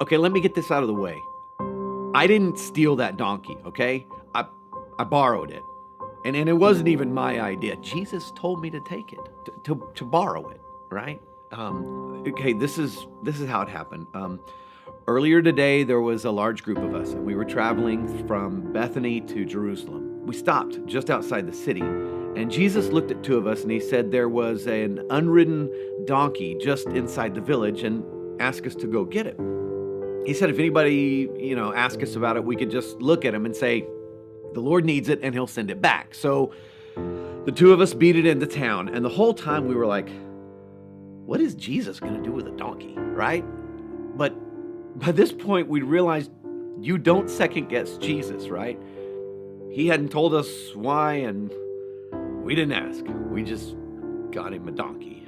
Okay, let me get this out of the way. I didn't steal that donkey, okay? I borrowed it. And it wasn't even my idea. Jesus told me to take it, to borrow it, right? Okay, this is how it happened. Earlier today, there was a large group of us, and we were traveling from Bethany to Jerusalem. We stopped just outside the city, and Jesus looked at two of us, and he said there was an unridden donkey just inside the village, and asked us to go get it. He said if anybody, asked us about it, we could just look at him and say, the Lord needs it, and he'll send it back. So the two of us beat it into town, and the whole time we were like, what is Jesus going to do with a donkey, right? But by this point, we realized you don't second guess Jesus, right? He hadn't told us why, and we didn't ask. We just got him a donkey.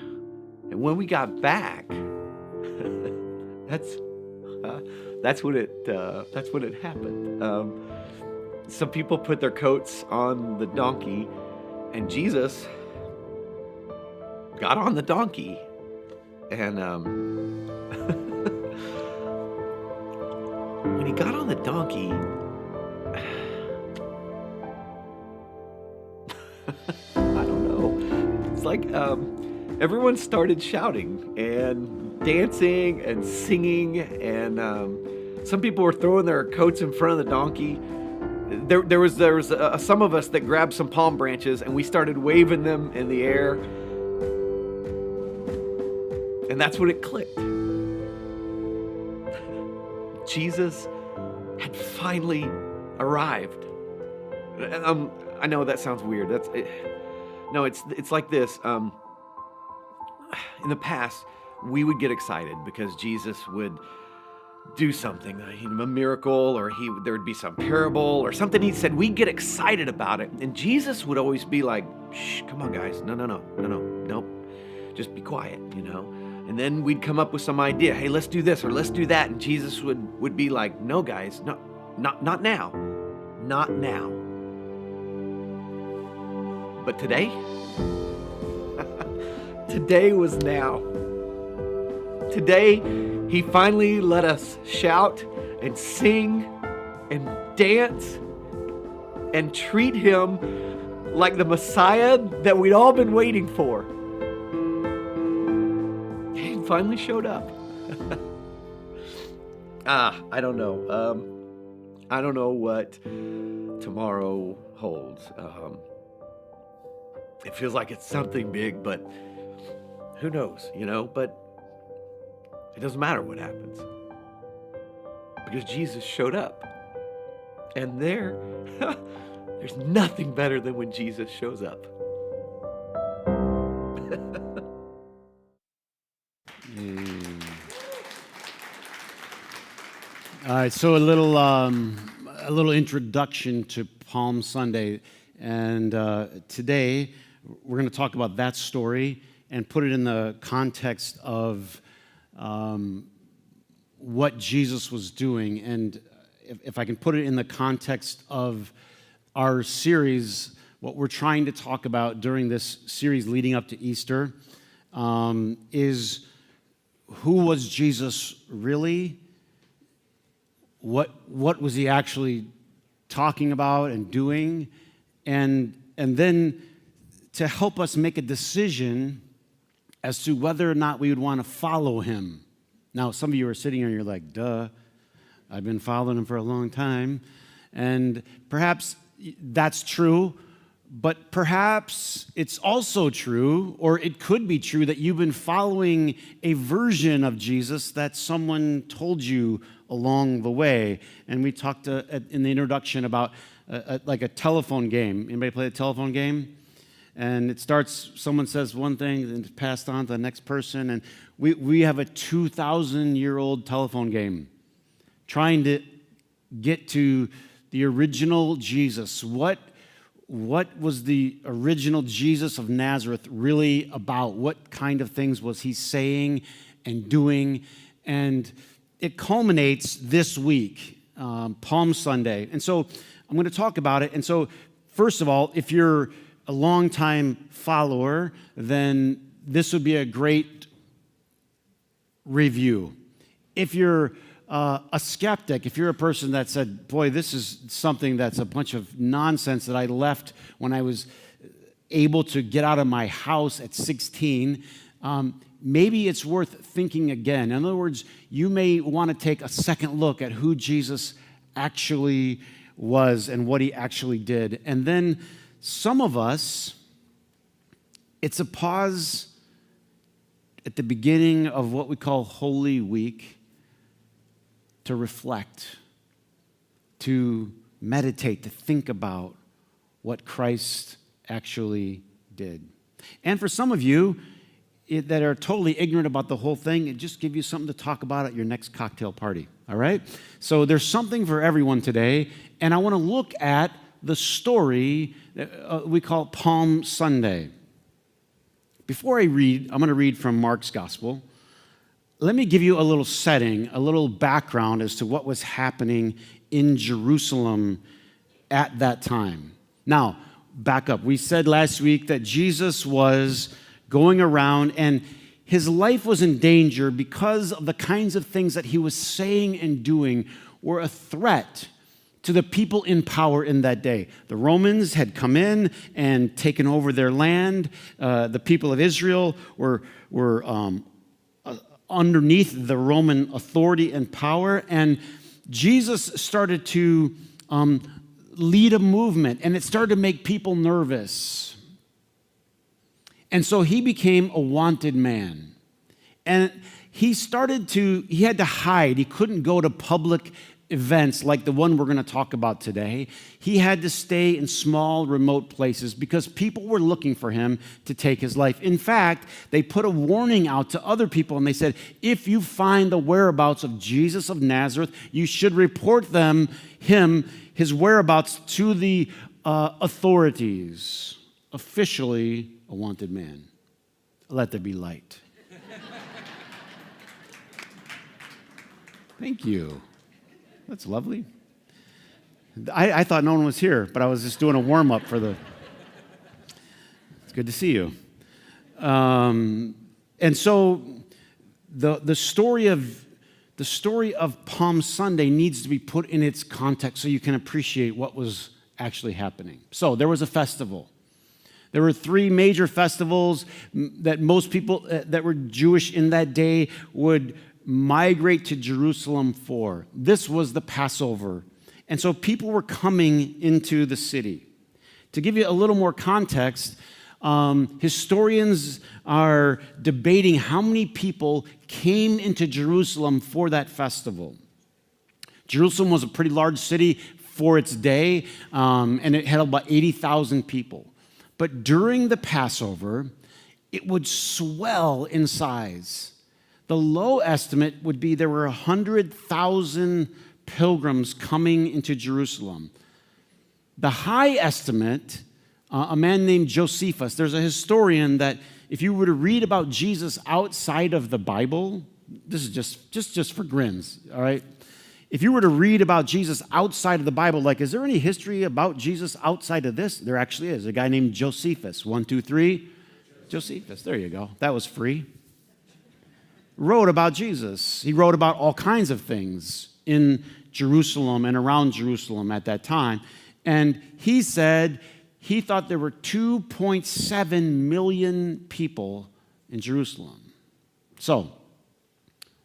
And when we got back, that's when it happened. Some people put their coats on the donkey, and Jesus got on the donkey, and when he got on the donkey, I don't know. It's like everyone started shouting and dancing and singing, and some people were throwing their coats in front of the donkey. There was some of us that grabbed some palm branches, and we started waving them in the air, and that's when it clicked. Jesus had finally arrived. I know that sounds weird. No, it's like this. In the past, we would get excited because Jesus would do something, a miracle, or there would be some parable or something he said. We'd get excited about it, and Jesus would always be like, "Shh, come on, guys, no, just be quiet, And then we'd come up with some idea. Hey, let's do this or let's do that, and Jesus would be like, "No, guys, no, not now, not now." But today, today was now. Today, he finally let us shout and sing and dance and treat him like the Messiah that we'd all been waiting for. He finally showed up. I don't know. I don't know what tomorrow holds. It feels like it's something big, but who knows, But it doesn't matter what happens, because Jesus showed up. And there's nothing better than when Jesus shows up. All right, so a little introduction to Palm Sunday, and today we're going to talk about that story and put it in the context of what Jesus was doing. And if I can put it in the context of our series, what we're trying to talk about during this series leading up to Easter is, who was Jesus really? What was he actually talking about and doing? And then to help us make a decision as to whether or not we would want to follow him. Now, some of you are sitting here and you're like, duh, I've been following him for a long time. And perhaps that's true, but perhaps it's also true, or it could be true, that you've been following a version of Jesus that someone told you along the way. And we talked in the introduction about like a telephone game. Anybody play a telephone game? And it starts, someone says one thing, and it's passed on to the next person. And we have a 2,000-year-old telephone game trying to get to the original Jesus. What was the original Jesus of Nazareth really about? What kind of things was he saying and doing? And it culminates this week, Palm Sunday. And so I'm going to talk about it. And so, first of all, if you're a longtime follower, then this would be a great review. If you're a skeptic, if you're a person that said, boy, this is something that's a bunch of nonsense that I left when I was able to get out of my house at 16, maybe it's worth thinking again. In other words, you may want to take a second look at who Jesus actually was and what he actually did. And then some of us, it's a pause at the beginning of what we call Holy Week to reflect, to meditate, to think about what Christ actually did. And for some of you that are totally ignorant about the whole thing, it just gives you something to talk about at your next cocktail party, all right? So there's something for everyone today, and I want to look at the story that we call Palm Sunday. Before I read, I'm going to read from Mark's Gospel. Let me give you a little setting, a little background as to what was happening in Jerusalem at that time. Now, back up. We said last week that Jesus was going around and his life was in danger because of the kinds of things that he was saying and doing were a threat to the people in power in that day. The Romans had come in and taken over their land. The people of Israel were underneath the Roman authority and power. And Jesus started to lead a movement, and it started to make people nervous. And so he became a wanted man. And he had to hide. He couldn't go to public events like the one we're going to talk about today. He had to stay in small, remote places because people were looking for him to take his life. In fact, they put a warning out to other people, and they said, if you find the whereabouts of Jesus of Nazareth, you should report his whereabouts to the authorities. Officially a wanted man. Let there be light. Thank you. That's lovely. I thought no one was here, but I was just doing a warm-up for the... It's good to see you. And so the story of Palm Sunday needs to be put in its context so you can appreciate what was actually happening. So there was a festival. There were 3 major festivals that most people that were Jewish in that day would migrate to Jerusalem for. This was the Passover. And so people were coming into the city. To give you a little more context, historians are debating how many people came into Jerusalem for that festival. Jerusalem was a pretty large city for its day, and it had about 80,000 people. But during the Passover, it would swell in size. The low estimate would be there were 100,000 pilgrims coming into Jerusalem. The high estimate, a man named Josephus, there's a historian that if you were to read about Jesus outside of the Bible, this is just for grins, all right? If you were to read about Jesus outside of the Bible, like, is there any history about Jesus outside of this? There actually is. A guy named Josephus. 1, 2, 3. Josephus. There you go. That was free. Wrote about Jesus. He wrote about all kinds of things in Jerusalem and around Jerusalem at that time. And he said he thought there were 2.7 million people in Jerusalem. So,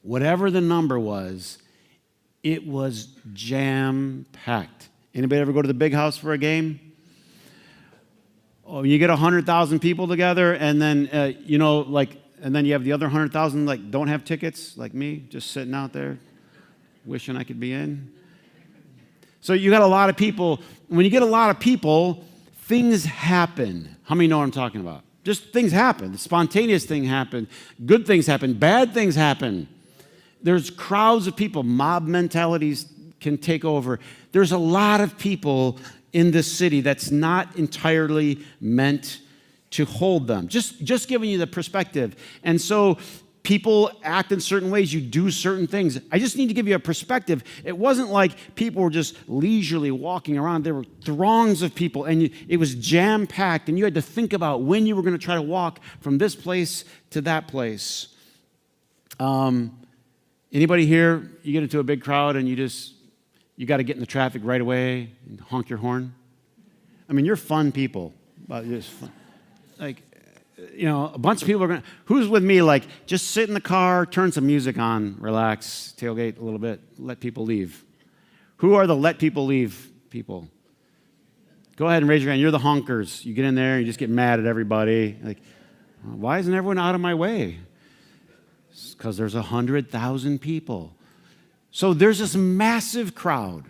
whatever the number was, it was jam-packed. Anybody ever go to the big house for a game? Oh, you get 100,000 people together, and then, and then you have the other 100,000, don't have tickets, like me, just sitting out there, wishing I could be in. So you got a lot of people. When you get a lot of people, things happen. How many know what I'm talking about? Just things happen. Spontaneous things happen. Good things happen. Bad things happen. There's crowds of people. Mob mentalities can take over. There's a lot of people in this city that's not entirely meant to hold them. Just giving you the perspective. And so people act in certain ways. You do certain things. I just need to give you a perspective. It wasn't like people were just leisurely walking around. There were throngs of people, and it was jam-packed, and you had to think about when you were going to try to walk from this place to that place. Anybody here, you get into a big crowd and you got to get in the traffic right away and honk your horn? I mean, you're fun people. But just fun. Like, a bunch of people are going to, who's with me, like, just sit in the car, turn some music on, relax, tailgate a little bit, let people leave. Who are the let people leave people? Go ahead and raise your hand. You're the honkers. You get in there, you just get mad at everybody. Like, why isn't everyone out of my way? It's because there's 100,000 people. So there's this massive crowd.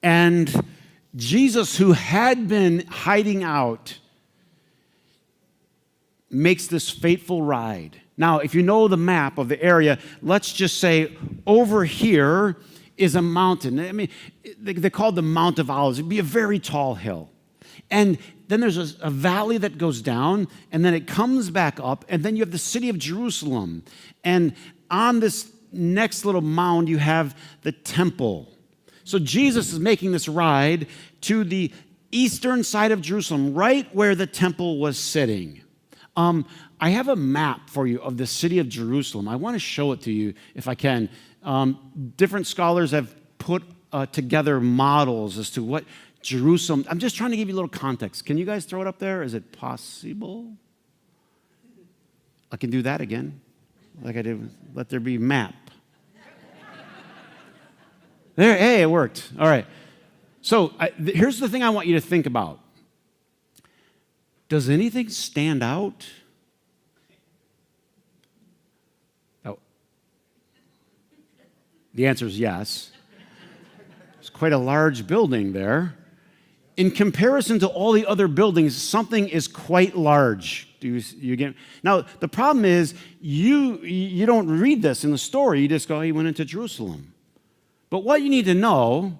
And Jesus, who had been hiding out, makes this fateful ride. Now, if you know the map of the area, let's just say over here is a mountain. I mean, they call it the Mount of Olives. It'd be a very tall hill. And then there's a valley that goes down, and then it comes back up, and then you have the city of Jerusalem. And on this next little mound, you have the temple. So Jesus is making this ride to the eastern side of Jerusalem, right where the temple was sitting. I have a map for you of the city of Jerusalem. I want to show it to you if I can. Different scholars have put together models as to what Jerusalem. I'm just trying to give you a little context. Can you guys throw it up there? Is it possible? I can do that again, like I did. Let there be map. There, hey, it worked. All right. So here's the thing I want you to think about. Does anything stand out? Oh. The answer is yes. It's quite a large building there. In comparison to all the other buildings, something is quite large. Do you get? Now, the problem is you don't read this in the story. You just go, he went into Jerusalem. But what you need to know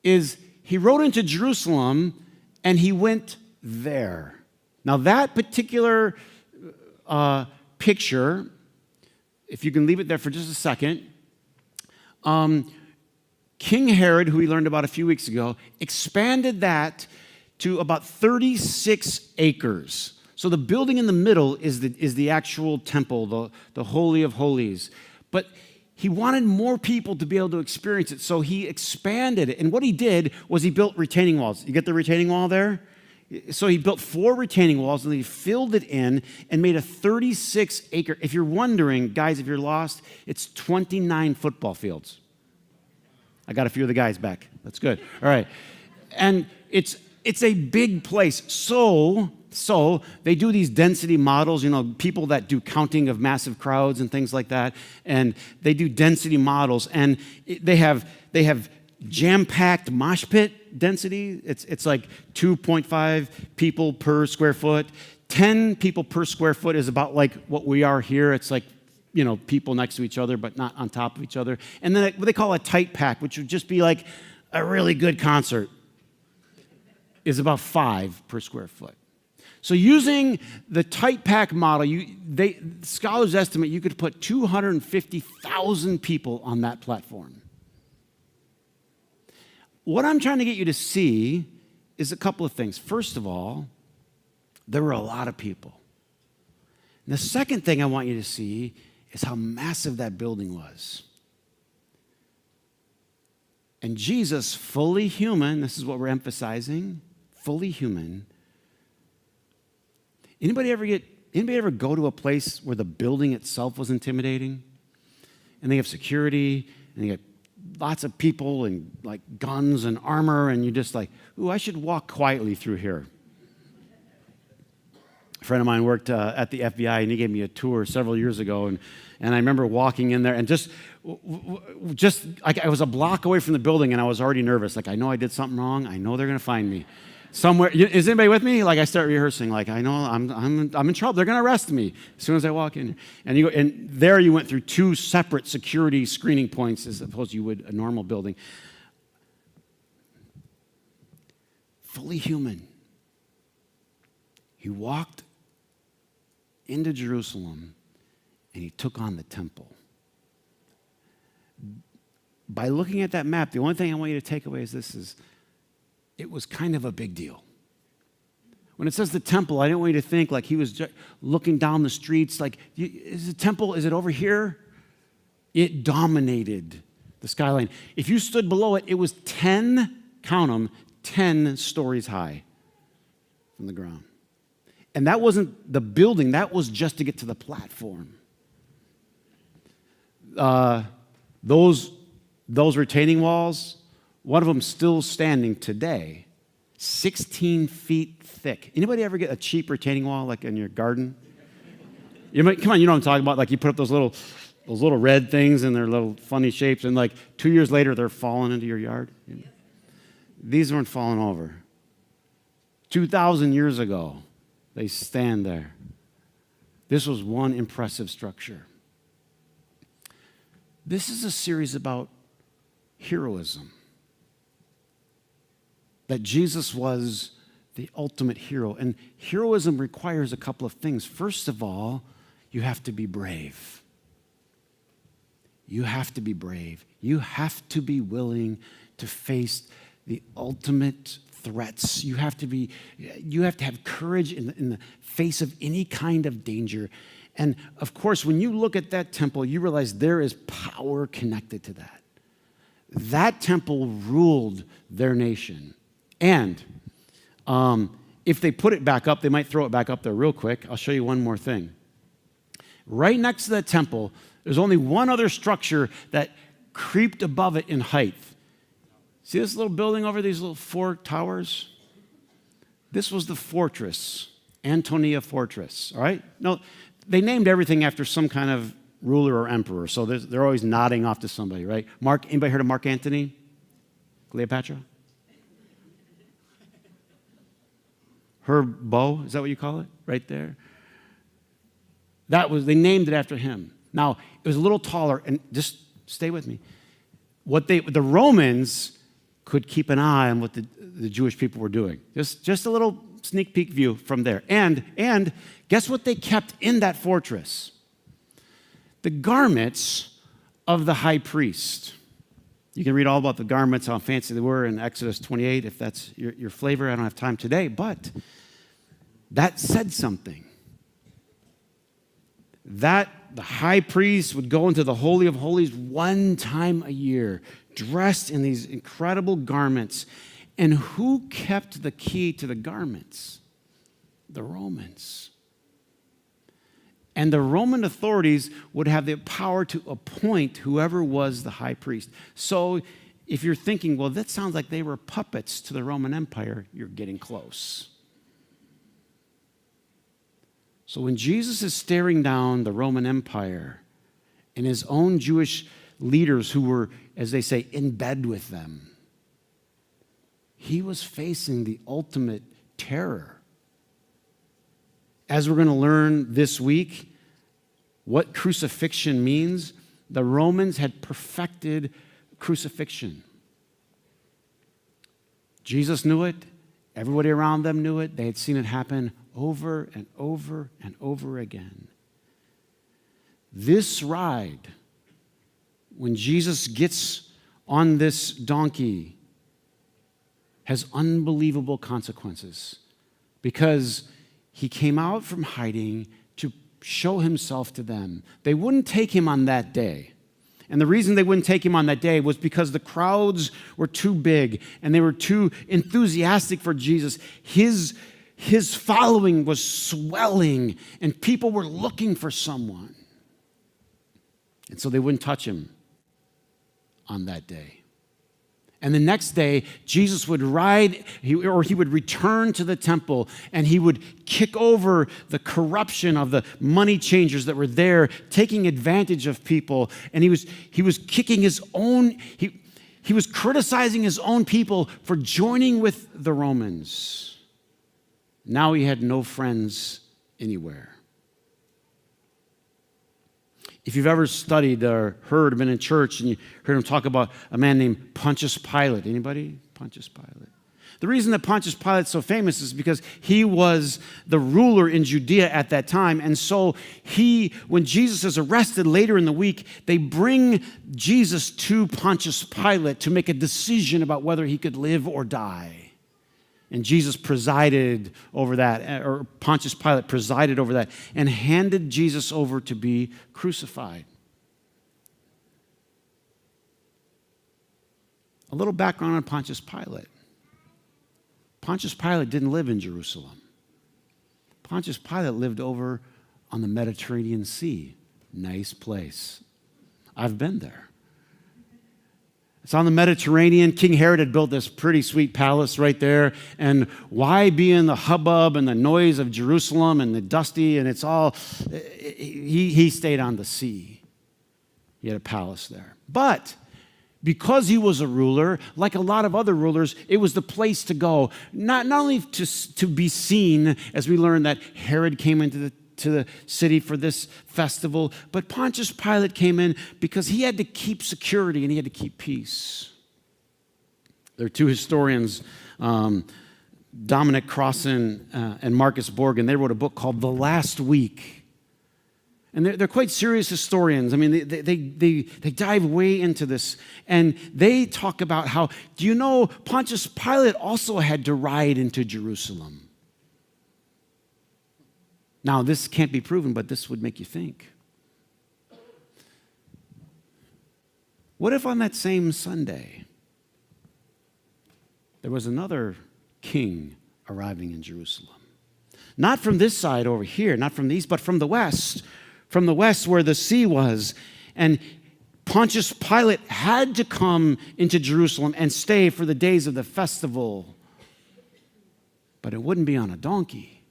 is he rode into Jerusalem and he went there. Now, that particular picture, if you can leave it there for just a second, King Herod, who we learned about a few weeks ago, expanded that to about 36 acres. So the building in the middle is the actual temple, the Holy of Holies. But he wanted more people to be able to experience it, so he expanded it. And what he did was he built retaining walls. You get the retaining wall there? So he built 4 retaining walls, and he filled it in and made a 36-acre. If you're wondering, guys, if you're lost, it's 29 football fields. I got a few of the guys back. That's good. All right. And it's a big place. So they do these density models, people that do counting of massive crowds and things like that. And they do density models, and they have jam-packed mosh pit density. It's like 2.5 people per square foot. 10 people per square foot is about like what we are here. It's like, people next to each other, but not on top of each other. And then what they call a tight pack, which would just be like a really good concert, is about 5 per square foot. So using the tight pack model, scholars estimate you could put 250,000 people on that platform. What I'm trying to get you to see is a couple of things. First of all, there were a lot of people. And the second thing I want you to see is how massive that building was. And Jesus, fully human, this is what we're emphasizing, fully human. Anybody ever go to a place where the building itself was intimidating? And they have security, and they got lots of people and like guns and armor, and you're just like, ooh, I should walk quietly through here. A friend of mine worked at the FBI, and he gave me a tour several years ago, and I remember walking in there, and just like I was a block away from the building, and I was already nervous. Like, I know I did something wrong. I know they're going to find me somewhere. Is anybody with me? Like, I start rehearsing. Like, I know I'm in trouble. They're going to arrest me as soon as I walk in. And there you went through 2 separate security screening points as opposed to you would a normal building. Fully human. He walked into Jerusalem, and he took on the temple. By looking at that map, the only thing I want you to take away is this: it was kind of a big deal. When it says the temple, I didn't want you to think like he was looking down the streets, like, is the temple, is it over here? It dominated the skyline. If you stood below it, it was 10, count them, 10 stories high from the ground. And that wasn't the building, that was just to get to the platform. Those retaining walls, one of them still standing today, 16 feet thick. Anybody ever get a cheap retaining wall like in your garden? Come on, you know what I'm talking about? Like you put up those little red things and their little funny shapes, and like 2 years later they're falling into your yard. These weren't falling over. 2,000 years ago, they stand there. This was one impressive structure. This is a series about heroism. That Jesus was the ultimate hero. And heroism requires a couple of things. First of all, you have to be brave. You have to be brave. You have to be willing to face the ultimate threats. You have to have courage in the face of any kind of danger. And of course, when you look at that temple, you realize there is power connected to that. That temple ruled their nation. And if they put it back up, they might throw it back up there real quick. I'll show you one more thing. Right next to that temple, there's only one other structure that creeped above it in height. See this little building over these little 4 towers? This was the fortress, Antonia Fortress, all right? No, they named everything after some kind of ruler or emperor, so they're always nodding off to somebody, right? Anybody heard of Mark Antony? Cleopatra? Her bow, is that what you call it? Right there. They named it after him. Now, it was a little taller, and just stay with me. The Romans could keep an eye on what the Jewish people were doing. Just a little sneak peek view from there. And guess what they kept in that fortress? The garments of the high priest. You can read all about the garments, how fancy they were in Exodus 28, if that's your flavor. I don't have time today, but that said something. That the high priest would go into the Holy of Holies one time a year, dressed in these incredible garments. And who kept the key to the garments? The Romans. And the Roman authorities would have the power to appoint whoever was the high priest. So if you're thinking, well, that sounds like they were puppets to the Roman Empire, you're getting close. So when Jesus is staring down the Roman Empire and his own Jewish leaders who were, as they say, in bed with them, he was facing the ultimate terror. As we're going to learn this week, what crucifixion means, the Romans had perfected crucifixion. Jesus knew it. Everybody around them knew it. They had seen it happen over and over and over again. This ride, when Jesus gets on this donkey, has unbelievable consequences because he came out from hiding to show himself to them. They wouldn't take him on that day. And the reason they wouldn't take him on that day was because the crowds were too big and they were too enthusiastic for Jesus. His following was swelling and people were looking for someone. And so they wouldn't touch him on that day. And the next day, Jesus would ride, he would return to the temple, and he would kick over the corruption of the money changers that were there, taking advantage of people. And he was kicking his own, he was criticizing his own people for joining with the Romans. Now he had no friends anywhere. If you've ever studied or heard, been in church, and you heard him talk about a man named Pontius Pilate. Anybody? Pontius Pilate. The reason that Pontius Pilate's so famous is because he was the ruler in Judea at that time. And so when Jesus is arrested later in the week, they bring Jesus to Pontius Pilate to make a decision about whether he could live or die. And Jesus presided over that, or Pontius Pilate presided over that, and handed Jesus over to be crucified. A little background on Pontius Pilate. Pontius Pilate didn't live in Jerusalem. Pontius Pilate lived over on the Mediterranean Sea. Nice place. I've been there. It's on the Mediterranean. King Herod had built this pretty sweet palace right there. And why be in the hubbub and the noise of Jerusalem and the dusty and it's all, he stayed on the sea. He had a palace there. But because he was a ruler, like a lot of other rulers, it was the place to go. Not only to be seen, as we learned that Herod came into the city for this festival, but Pontius Pilate came in because he had to keep security and he had to keep peace. There are two historians, Dominic Crossan and Marcus Borgen. They wrote a book called The Last Week. And they're quite serious historians. I mean, they dive way into this. And they talk about how, do you know, Pontius Pilate also had to ride into Jerusalem. Now, this can't be proven, but this would make you think. What if on that same Sunday, there was another king arriving in Jerusalem? Not from this side over here, not from the east, but from the west. From the west where the sea was. And Pontius Pilate had to come into Jerusalem and stay for the days of the festival. But it wouldn't be on a donkey.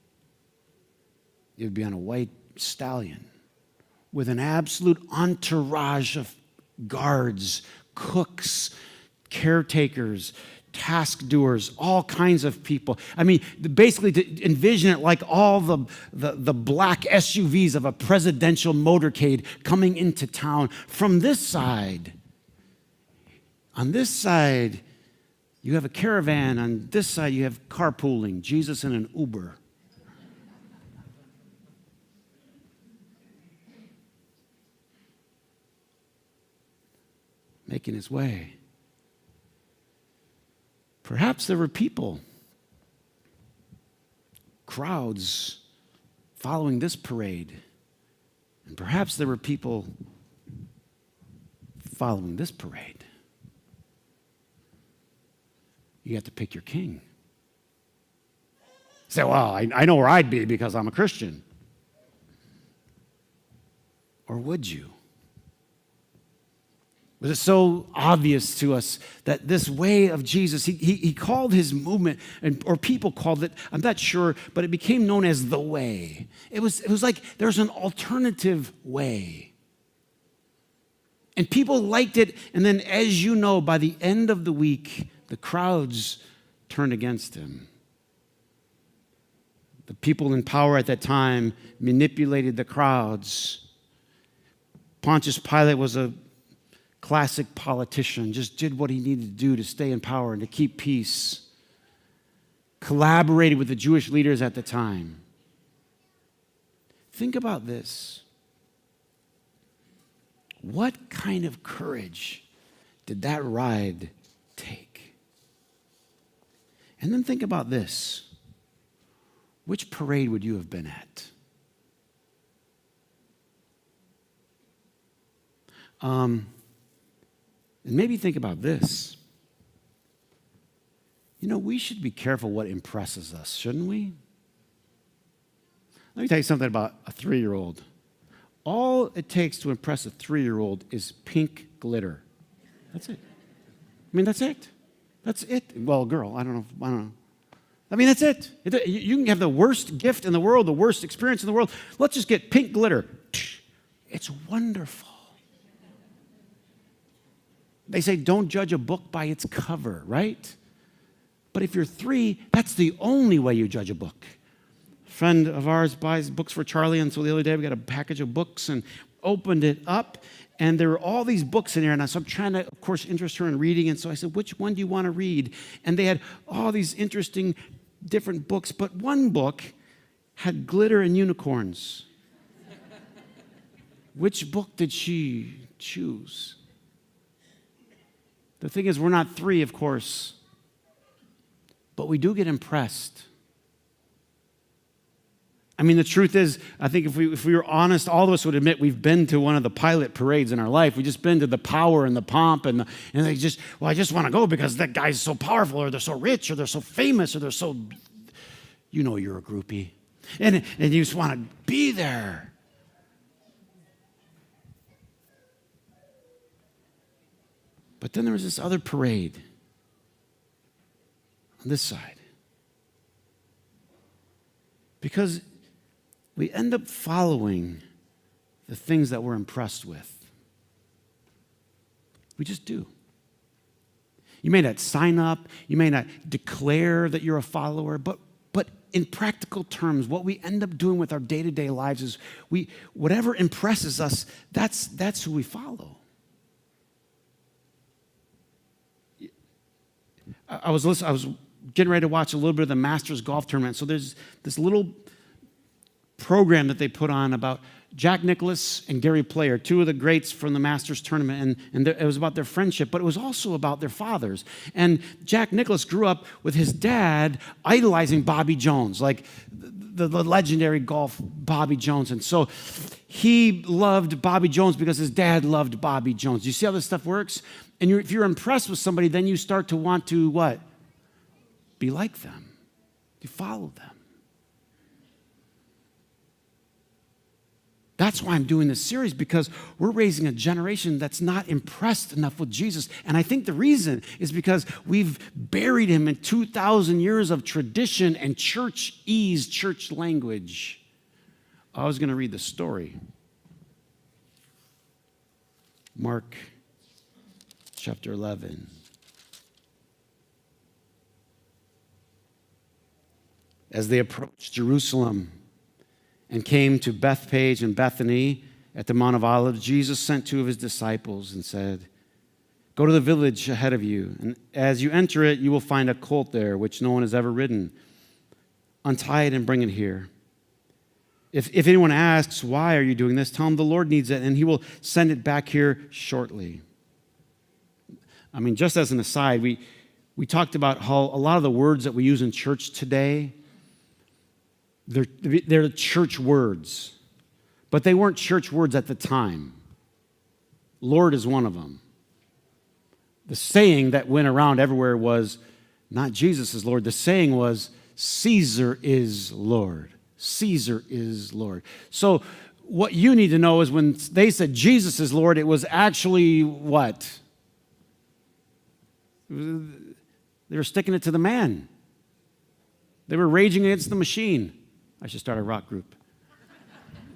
It would be on a white stallion with an absolute entourage of guards, cooks, caretakers, task doers, all kinds of people. I mean, basically to envision it like all the black SUVs of a presidential motorcade coming into town from this side. On this side, you have a caravan. On this side, you have carpooling, Jesus in an Uber. Making his way. Perhaps there were people, crowds following this parade. And perhaps there were people following this parade. You have to pick your king. Say, well, I know where I'd be because I'm a Christian. Or would you? Was it so obvious to us that this way of Jesus, he called his movement, or people called it, I'm not sure, but it became known as the way. It was like there's an alternative way. And people liked it, and then as you know, by the end of the week, the crowds turned against him. The people in power at that time manipulated the crowds. Pontius Pilate was a classic politician, just did what he needed to do to stay in power and to keep peace. Collaborated with the Jewish leaders at the time. Think about this. What kind of courage did that ride take? And then think about this. Which parade would you have been at? And maybe think about this. You know, we should be careful what impresses us, shouldn't we? Let me tell you something about a 3-year-old. All it takes to impress a 3-year-old is pink glitter. That's it. I mean, that's it. That's it. Well, girl, I don't know. I mean, that's it. You can have the worst gift in the world, the worst experience in the world. Let's just get pink glitter. It's wonderful. They say don't judge a book by its cover, right? But if you're 3, that's the only way you judge a book. A friend of ours buys books for Charlie, and so the other day we got a package of books and opened it up, and there were all these books in there, and so I'm trying to, of course, interest her in reading, and so I said, which one do you want to read? And they had all these interesting different books, but one book had glitter and unicorns. Which book did she choose? The thing is, we're not 3, of course, but we do get impressed. I mean, the truth is, I think if we were honest, all of us would admit we've been to one of the Pilate parades in our life. We've just been to the power and the pomp, and they just, I just want to go because that guy's so powerful, or they're so rich, or they're so famous, or they're so, you're a groupie. And you just want to be there. But then there was this other parade on this side. Because we end up following the things that we're impressed with. We just do. You may not sign up, you may not declare that you're a follower, but in practical terms, what we end up doing with our day-to-day lives is whatever impresses us, that's who we follow. I was getting ready to watch a little bit of the Masters golf tournament. So there's this little program that they put on about Jack Nicklaus and Gary Player, two of the greats from the Masters tournament, and it was about their friendship, but it was also about their fathers. And Jack Nicklaus grew up with his dad idolizing Bobby Jones, like the legendary golf Bobby Jones. And so he loved Bobby Jones because his dad loved Bobby Jones. You see how this stuff works? And if you're impressed with somebody, then you start to want to what? Be like them. You follow them. That's why I'm doing this series, because we're raising a generation that's not impressed enough with Jesus. And I think the reason is because we've buried him in 2,000 years of tradition and church-ease, church language. I was going to read the story. Mark chapter 11. As they approached Jerusalem and came to Bethphage and Bethany at the Mount of Olives, Jesus sent two of his disciples and said, "Go to the village ahead of you, and as you enter it, you will find a colt there which no one has ever ridden. Untie it and bring it here. If anyone asks, 'Why are you doing this?' tell him the Lord needs it, and he will send it back here shortly." I mean, just as an aside, we talked about how a lot of the words that we use in church today, they're church words, but they weren't church words at the time. Lord is one of them. The saying that went around everywhere was not Jesus is Lord. The saying was Caesar is Lord. Caesar is Lord. So what you need to know is when they said Jesus is Lord, it was actually what? They were sticking it to the man. They were raging against the machine. I should start a rock group.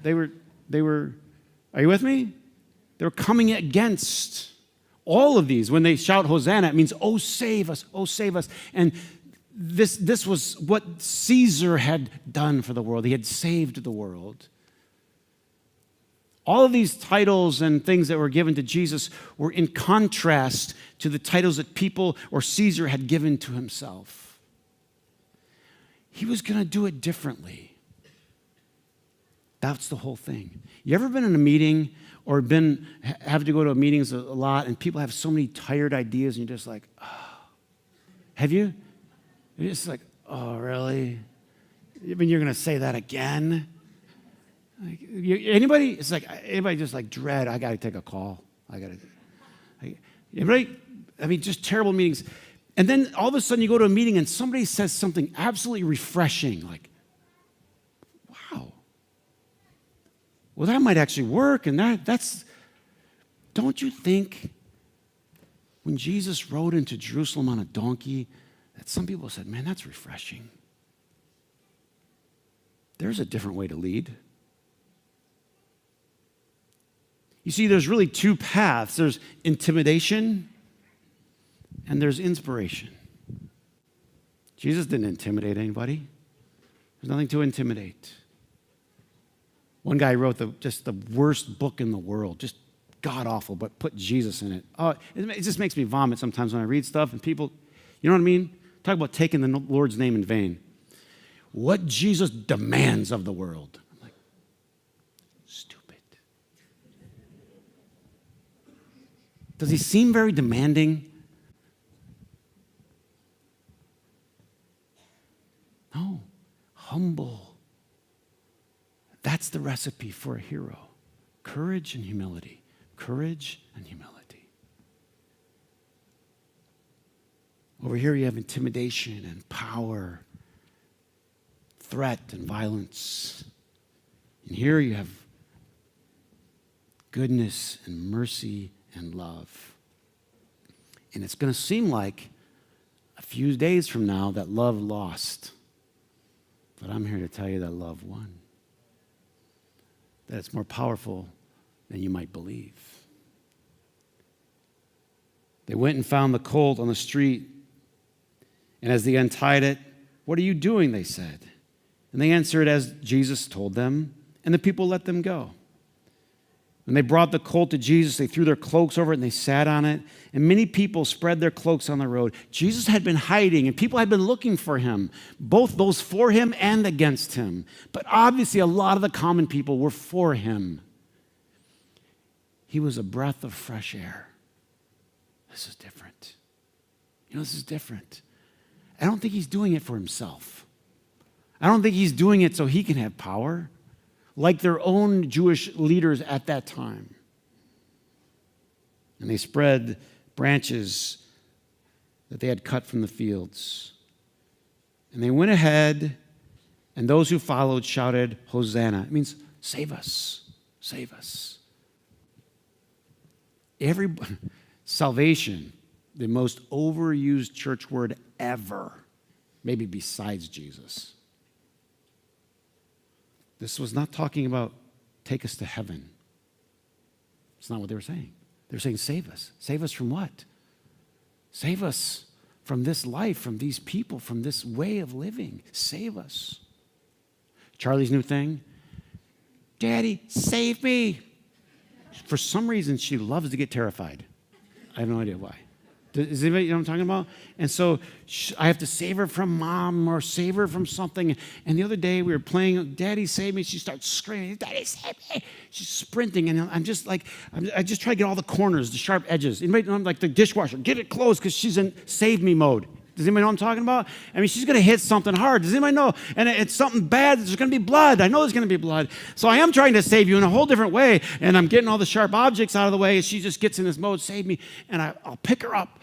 They were, are you with me? They were coming against all of these. When they shout Hosanna, it means, oh, save us, oh, save us. And this was what Caesar had done for the world. He had saved the world. All of these titles and things that were given to Jesus were in contrast to the titles that people or Caesar had given to himself. He was going to do it differently. That's the whole thing. You ever been in a meeting or have to go to meetings a lot and people have so many tired ideas and you're just like, oh. Have you? You're just like, oh, really? I mean, you're going to say that again? Like, anybody? It's like, anybody just like dread, I got to take a call. Anybody? I mean, just terrible meetings. And then all of a sudden you go to a meeting and somebody says something absolutely refreshing, like, wow. Well, that might actually work, and that's, don't you think when Jesus rode into Jerusalem on a donkey, that some people said, man, that's refreshing. There's a different way to lead. You see, there's really two paths. There's intimidation and there's inspiration. Jesus didn't intimidate anybody. There's nothing to intimidate. One guy wrote just the worst book in the world, just god-awful, but put Jesus in it. Oh, it just makes me vomit sometimes when I read stuff and people, you know what I mean? Talk about taking the Lord's name in vain. What Jesus demands of the world. I'm like, stupid. Does he seem very demanding? No. Humble. That's the recipe for a hero. Courage and humility. Courage and humility. Over here you have intimidation and power, threat and violence. And here you have goodness and mercy and love. And it's going to seem like a few days from now that love lost. But I'm here to tell you that love won. That it's more powerful than you might believe. They went and found the colt on the street. And as they untied it, "What are you doing?" they said. And they answered as Jesus told them, and the people let them go. When they brought the colt to Jesus, they threw their cloaks over it and they sat on it. And many people spread their cloaks on the road. Jesus had been hiding and people had been looking for him, both those for him and against him. But obviously a lot of the common people were for him. He was a breath of fresh air. This is different. This is different. I don't think he's doing it for himself. I don't think he's doing it so he can have power, like their own Jewish leaders at that time. And they spread branches that they had cut from the fields. And they went ahead, and those who followed shouted, "Hosanna." It means, save us, save us. Salvation, the most overused church word ever, maybe besides Jesus. This was not talking about take us to heaven. It's not what they were saying. They were saying save us. Save us from what? Save us from this life, from these people, from this way of living. Save us. Charlie's new thing, "Daddy, save me." For some reason, she loves to get terrified. I have no idea why. Does anybody know what I'm talking about? And so I have to save her from mom or save her from something. And the other day we were playing, "Daddy, save me." She starts screaming, "Daddy, save me." She's sprinting. And I'm just like, I just try to get all the corners, the sharp edges. Anybody know, like the dishwasher, get it closed because she's in save me mode. Does anybody know what I'm talking about? I mean, she's going to hit something hard. Does anybody know? And it's something bad. There's going to be blood. I know there's going to be blood. So I am trying to save you in a whole different way. And I'm getting all the sharp objects out of the way. And she just gets in this mode, save me. And I'll pick her up.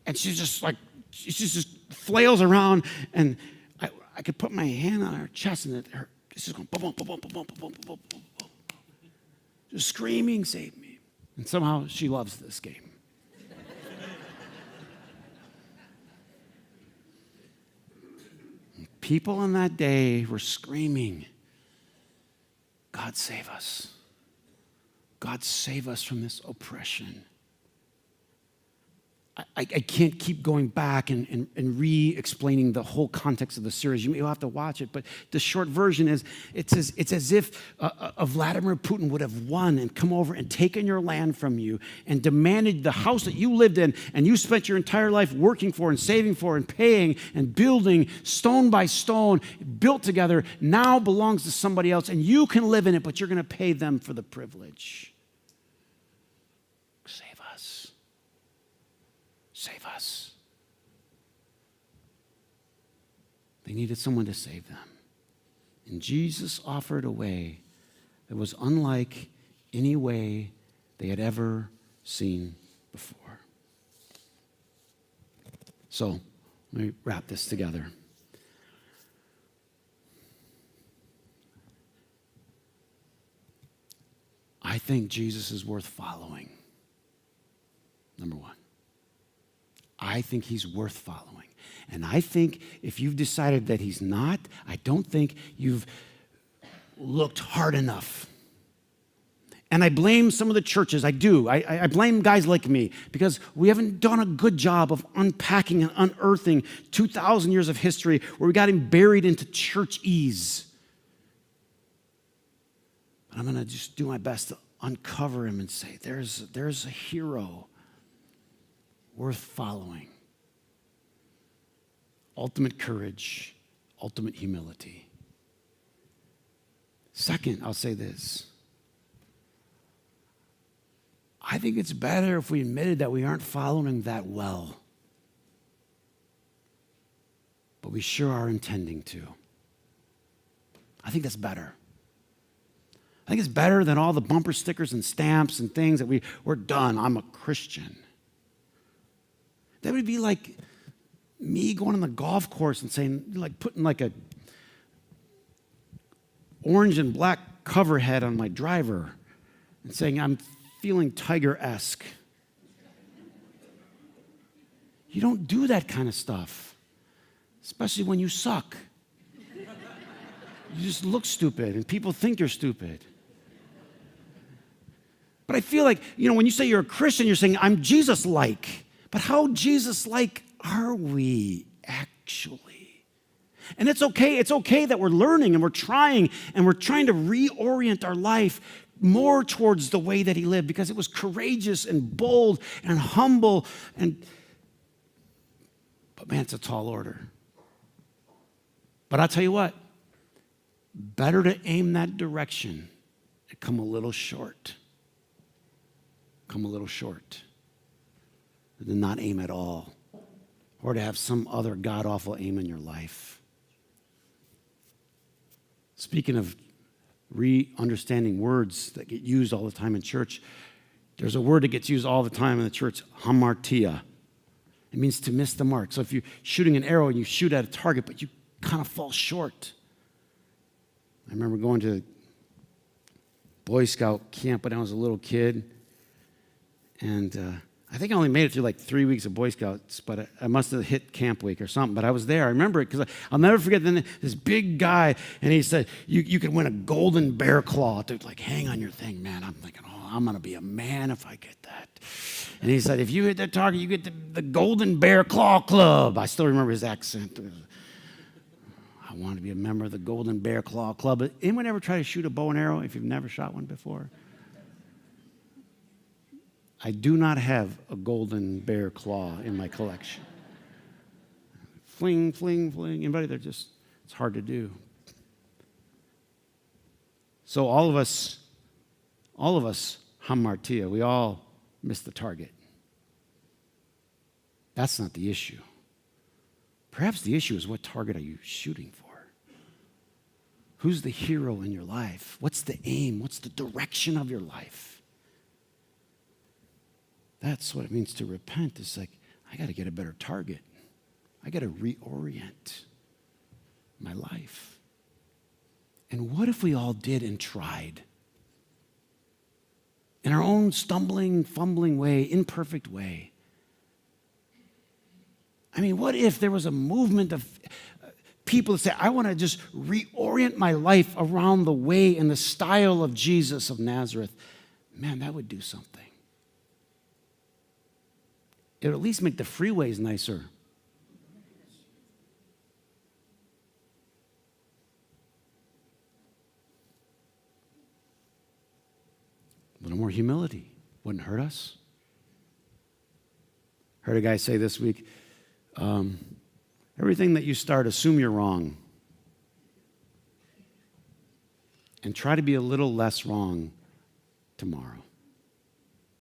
And she's just like, she just flails around. And I could put my hand on her chest and it's just going boom, boom, boom, boom, boom, boom, boom, boom, boom. Just screaming, save me. And somehow she loves this game. People in that day were screaming, "God save us. God save us from this oppression." I can't keep going back and re-explaining the whole context of the series. You'll have to watch it, but the short version is, it's as if a Vladimir Putin would have won and come over and taken your land from you and demanded the house that you lived in and you spent your entire life working for and saving for and paying and building stone by stone, built together, now belongs to somebody else and you can live in it, but you're going to pay them for the privilege. Save us. Save us. They needed someone to save them. And Jesus offered a way that was unlike any way they had ever seen before. So, let me wrap this together. I think Jesus is worth following. Number one. I think he's worth following. And I think if you've decided that he's not, I don't think you've looked hard enough. And I blame some of the churches. I do. I blame guys like me because we haven't done a good job of unpacking and unearthing 2,000 years of history where we got him buried into churchese. But I'm going to just do my best to uncover him and say, there's a hero worth following. Ultimate courage, ultimate humility. Second, I'll say this. I think it's better if we admitted that we aren't following that well. But we sure are intending to. I think that's better. I think it's better than all the bumper stickers and stamps and things that we're done. I'm a Christian. That would be like me going on the golf course and saying, like putting like a orange and black cover head on my driver and saying, I'm feeling Tiger-esque. You don't do that kind of stuff, especially when you suck. You just look stupid, and people think you're stupid. But I feel like, when you say you're a Christian, you're saying, I'm Jesus-like. But how Jesus-like are we actually? And it's okay. It's okay that we're learning and we're trying to reorient our life more towards the way that he lived, because it was courageous and bold and humble. But man, it's a tall order. But I'll tell you what, better to aim that direction and come a little short. Come a little short than not aim at all, or to have some other god-awful aim in your life. Speaking of re-understanding words that get used all the time in church, there's a word that gets used all the time in the church, hamartia. It means to miss the mark. So if you're shooting an arrow and you shoot at a target, but you kind of fall short. I remember going to Boy Scout camp when I was a little kid, and I think I only made it through like 3 weeks of Boy Scouts, but I must have hit camp week or something. But I was there. I remember it because I'll never forget this big guy, and he said, you could win a golden bear claw to like hang on your thing, man. I'm thinking, I'm going to be a man if I get that. And he said, if you hit that target, you get the golden bear claw club. I still remember his accent. I want to be a member of the Golden Bear Claw Club. Anyone ever try to shoot a bow and arrow if you've never shot one before? I do not have a golden bear claw in my collection. Fling, fling, fling. Anybody there? It's hard to do. So all of us, hamartia, we all miss the target. That's not the issue. Perhaps the issue is, what target are you shooting for? Who's the hero in your life? What's the aim? What's the direction of your life? That's what it means to repent. It's like, I got to get a better target. I got to reorient my life. And what if we all did and tried? In our own stumbling, fumbling way, imperfect way. I mean, what if there was a movement of people that say, I want to just reorient my life around the way and the style of Jesus of Nazareth? Man, that would do something. It would at least make the freeways nicer. A little more humility wouldn't hurt us. Heard a guy say this week, everything that you start, assume you're wrong. And try to be a little less wrong tomorrow.